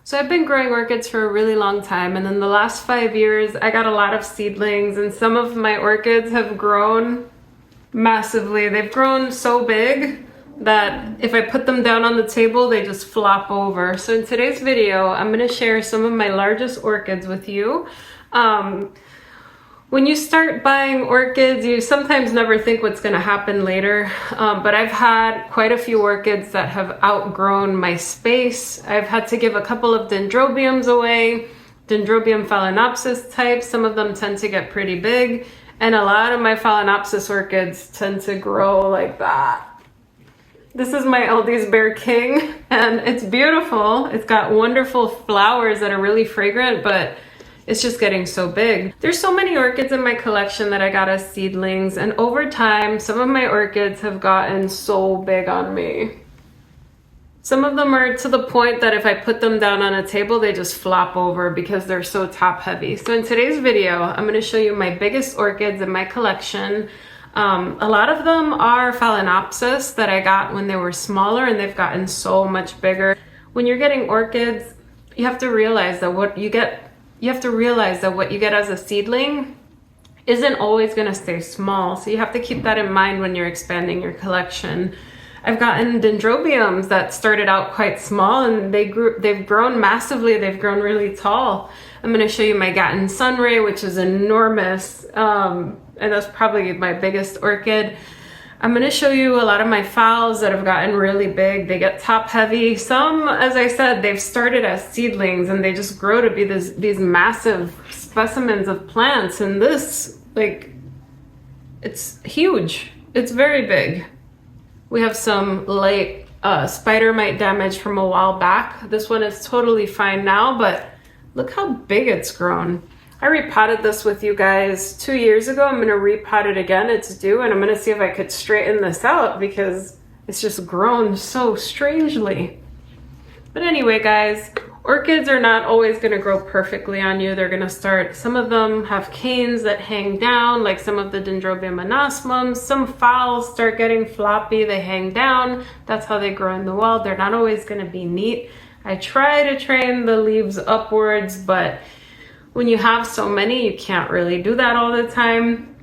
So I've been growing orchids for a really long time, and in the last 5 years I got a lot of seedlings, and some of my orchids have grown massively. They've grown so big that if I put them down on the table, they just flop over. So in today's video, I'm going to share some of my largest orchids with you. When you start buying orchids, you sometimes never think what's going to happen later, but I've had quite a few orchids that have outgrown my space. I've had to give a couple of Dendrobiums away, Dendrobium Phalaenopsis type. Some of them tend to get pretty big, and a lot of my Phalaenopsis orchids tend to grow like that. This is my Aldi's Bear King, and it's beautiful. It's got wonderful flowers that are really fragrant, but it's just getting so big. There's so many orchids in my collection that I got as seedlings, and over time, some of my orchids have gotten so big on me. Some of them are to the point that if I put them down on a table, they just flop over because they're so top heavy. So in today's video, I'm going to show you my biggest orchids in my collection. A lot of them are Phalaenopsis that I got when they were smaller, and they've gotten so much bigger. When you're getting orchids, you have to realize that what you get as a seedling isn't always going to stay small. So you have to keep that in mind when you're expanding your collection. I've gotten Dendrobiums that started out quite small, and they've grown massively. They've grown really tall. I'm going to show you my Gatten Sunray, which is enormous. And that's probably my biggest orchid. I'm going to show you a lot of my phals that have gotten really big. They get top heavy. Some, as I said, they've started as seedlings and they just grow to be these massive specimens of plants. And this, it's huge. It's very big. We have some light spider mite damage from a while back. This one is totally fine now, but look how big it's grown. I repotted this with you guys 2 years ago. I'm going to repot it again. It's due, and I'm going to see if I could straighten this out because it's just grown so strangely. But anyway, guys, orchids are not always going to grow perfectly on you. They're going to start, some of them have canes that hang down, like some of the Dendrobium anosmums. Some phals start getting floppy. They hang down. That's how they grow in the wild. They're not always going to be neat. I try to train the leaves upwards, but when you have so many, you can't really do that all the time.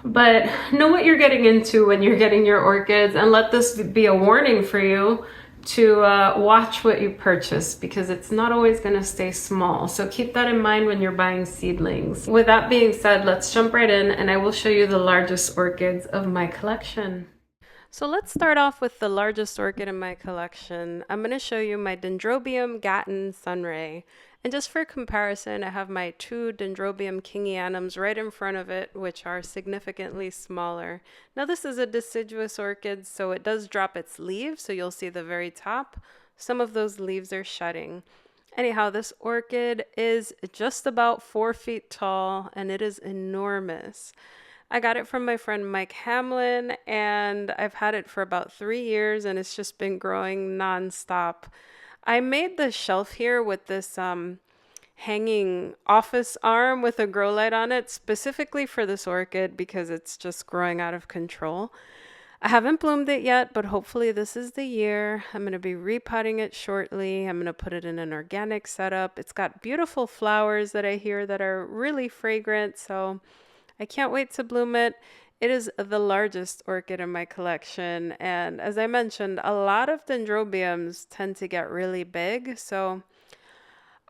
But know what you're getting into when you're getting your orchids, and let this be a warning for you to watch what you purchase, because it's not always going to stay small. So keep that in mind when you're buying seedlings. With that being said, let's jump right in and I will show you the largest orchids of my collection. So let's start off with the largest orchid in my collection. I'm going to show you my Dendrobium Gatten Sunray. And just for comparison, I have my two Dendrobium kingianums right in front of it, which are significantly smaller. Now this is a deciduous orchid, so it does drop its leaves, so you'll see the very top. Some of those leaves are shedding. Anyhow, this orchid is just about 4 feet tall, and it is enormous. I got it from my friend Mike Hamlin, and I've had it for about 3 years, and it's just been growing nonstop. I made the shelf here with this hanging office arm with a grow light on it specifically for this orchid because it's just growing out of control. I haven't bloomed it yet, but hopefully this is the year. I'm going to be repotting it shortly. I'm going to put it in an organic setup. It's got beautiful flowers that I hear that are really fragrant, so I can't wait to bloom it. It is the largest orchid in my collection, and as I mentioned, a lot of Dendrobiums tend to get really big, so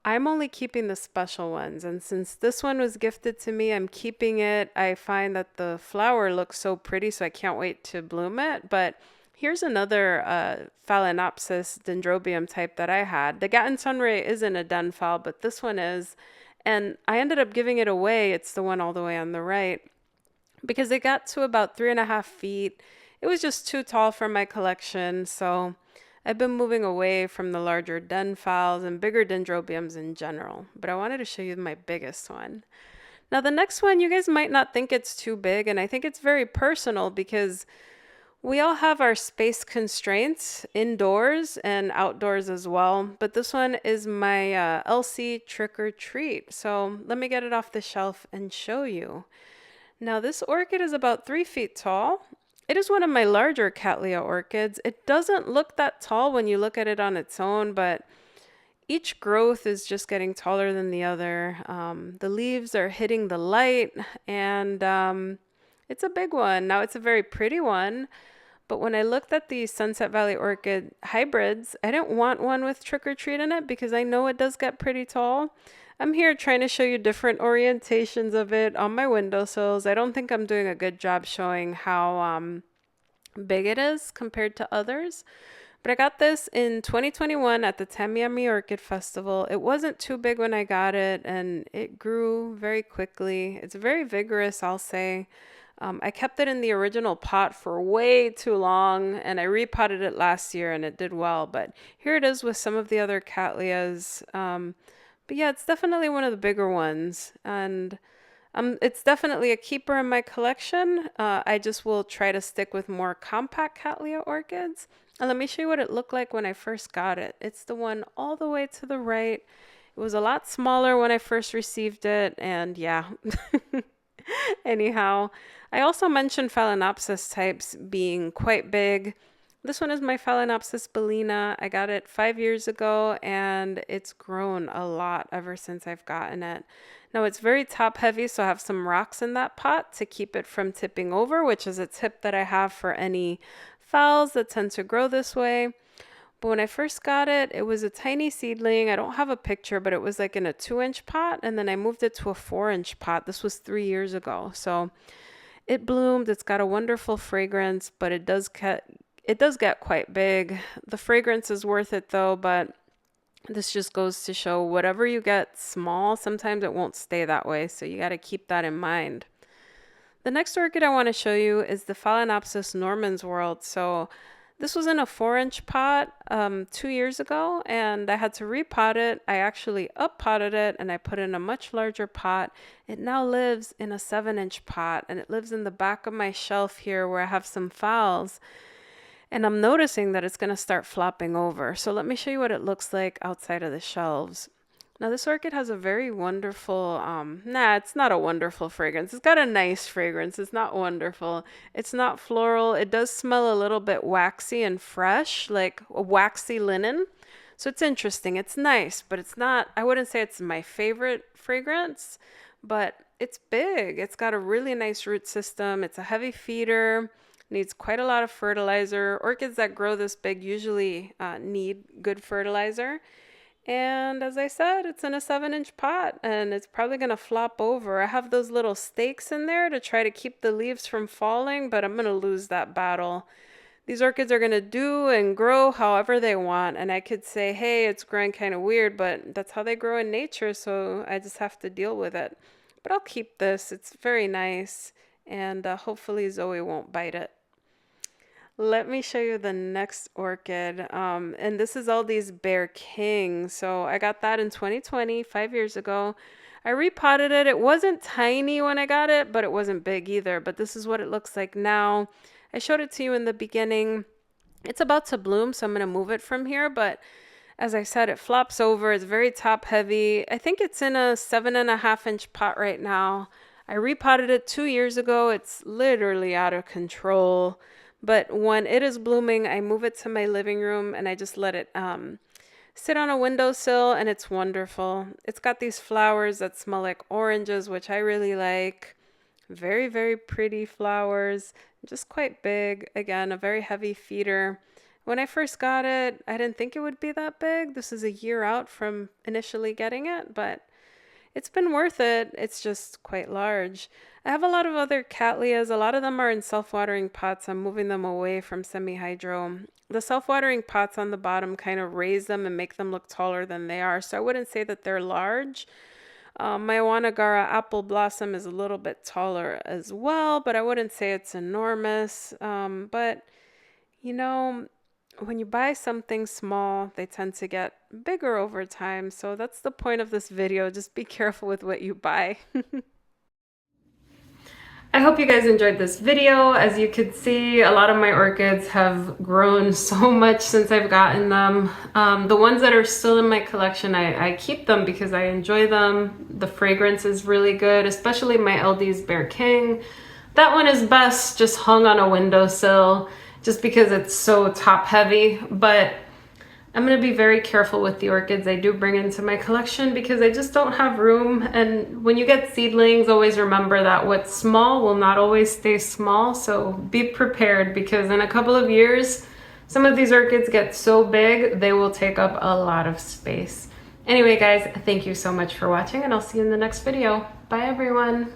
I'm only keeping the special ones, and since this one was gifted to me, I'm keeping it. I find that the flower looks so pretty, so I can't wait to bloom it. But here's another Phalaenopsis Dendrobium type that I had. The Gatten Sunray isn't a den phal, but this one is, and I ended up giving it away. It's the one all the way on the right, because it got to about 3.5 feet. It was just too tall for my collection, so I've been moving away from the larger den phals and bigger Dendrobiums in general. But I wanted to show you my biggest one. Now the next one, you guys might not think it's too big, and I think it's very personal because we all have our space constraints indoors and outdoors as well. But this one is my LC Trick or Treat. So let me get it off the shelf and show you. Now this orchid is about 3 feet tall. It is one of my larger Cattleya orchids. It doesn't look that tall when you look at it on its own, but Each growth is just getting taller than the other. The leaves are hitting the light, and it's a big one. Now it's a very pretty one, but when I looked at the Sunset Valley Orchid hybrids, I didn't want one with Trick or Treat in it because I know it does get pretty tall. I'm here trying to show you different orientations of it on my windowsills. I don't think I'm doing a good job showing how big it is compared to others. But I got this in 2021 at the Tamiami Orchid Festival. It wasn't too big when I got it, and it grew very quickly. It's very vigorous, I'll say. I kept it in the original pot for way too long, and I repotted it last year, and it did well. But here it is with some of the other Cattleyas. But yeah, it's definitely one of the bigger ones, and it's definitely a keeper in my collection. I just will try to stick with more compact Cattleya orchids. And let me show you what it looked like when I first got it. It's the one all the way to the right. It was a lot smaller when I first received it, and yeah. Anyhow, I also mentioned Phalaenopsis types being quite big. This one is my Phalaenopsis bellina. I got it 5 years ago, and it's grown a lot ever since I've gotten it. Now it's very top heavy, so I have some rocks in that pot to keep it from tipping over, which is a tip that I have for any phals that tend to grow this way. But when I first got it, it was a tiny seedling. I don't have a picture, but it was like in a 2-inch pot, and then I moved it to a 4-inch pot. This was 3 years ago. So it bloomed. It's got a wonderful fragrance, but it does get quite big. The fragrance is worth it though, but this just goes to show whatever you get small, sometimes it won't stay that way. So you got to keep that in mind. The next orchid I want to show you is the Phalaenopsis Norman's World. So this was in a 4-inch pot 2 years ago, and I had to repot it. I actually up-potted it, and I put it in a much larger pot. It now lives in a 7-inch pot, and it lives in the back of my shelf here where I have some phals. And I'm noticing that it's going to start flopping over. So let me show you what it looks like outside of the shelves. Now this orchid has a very wonderful, it's not a wonderful fragrance. It's got a nice fragrance. It's not wonderful. It's not floral. It does smell a little bit waxy and fresh, like a waxy linen. So it's interesting. It's nice, but it's not, I wouldn't say it's my favorite fragrance, but it's big. It's got a really nice root system. It's a heavy feeder. Needs quite a lot of fertilizer. Orchids that grow this big usually need good fertilizer. And as I said, it's in a 7-inch pot, and it's probably going to flop over. I have those little stakes in there to try to keep the leaves from falling, but I'm going to lose that battle. These orchids are going to do and grow however they want, and I could say, hey, it's growing kind of weird, but that's how they grow in nature, so I just have to deal with it. But I'll keep this. It's very nice, and hopefully Zoe won't bite it. Let me show you the next orchid. And this is all these Bear King. So I got that in 2020, 5 years ago. I repotted it. It wasn't tiny when I got it, but it wasn't big either. But this is what it looks like now. I showed it to you in the beginning. It's about to bloom, so I'm going to move it from here. But as I said, it flops over. It's very top heavy. I think it's in a 7.5-inch pot right now. I repotted it 2 years ago. It's literally out of control. But when it is blooming, I move it to my living room and I just let it sit on a windowsill, and it's wonderful. It's got these flowers that smell like oranges, which I really like. Very, very pretty flowers, just quite big. Again, a very heavy feeder. When I first got it, I didn't think it would be that big. This is a year out from initially getting it, but it's been worth it. It's just quite large. I have a lot of other Cattleyas. A lot of them are in self-watering pots. I'm moving them away from semi-hydro. The self-watering pots on the bottom kind of raise them and make them look taller than they are. So I wouldn't say that they're large. My Wanagara apple blossom is a little bit taller as well, but I wouldn't say it's enormous. But, you know, when you buy something small, they tend to get bigger over time. So that's the point of this video. Just be careful with what you buy. I hope you guys enjoyed this video. As you could see, a lot of my orchids have grown so much since I've gotten them. The ones that are still in my collection, I keep them because I enjoy them. The fragrance is really good, especially my LD's Bear King. That one is best just hung on a windowsill just because it's so top heavy. But I'm going to be very careful with the orchids I do bring into my collection because I just don't have room. And when you get seedlings, always remember that what's small will not always stay small. So be prepared, because in a couple of years, some of these orchids get so big, they will take up a lot of space. Anyway, guys, thank you so much for watching, and I'll see you in the next video. Bye, everyone.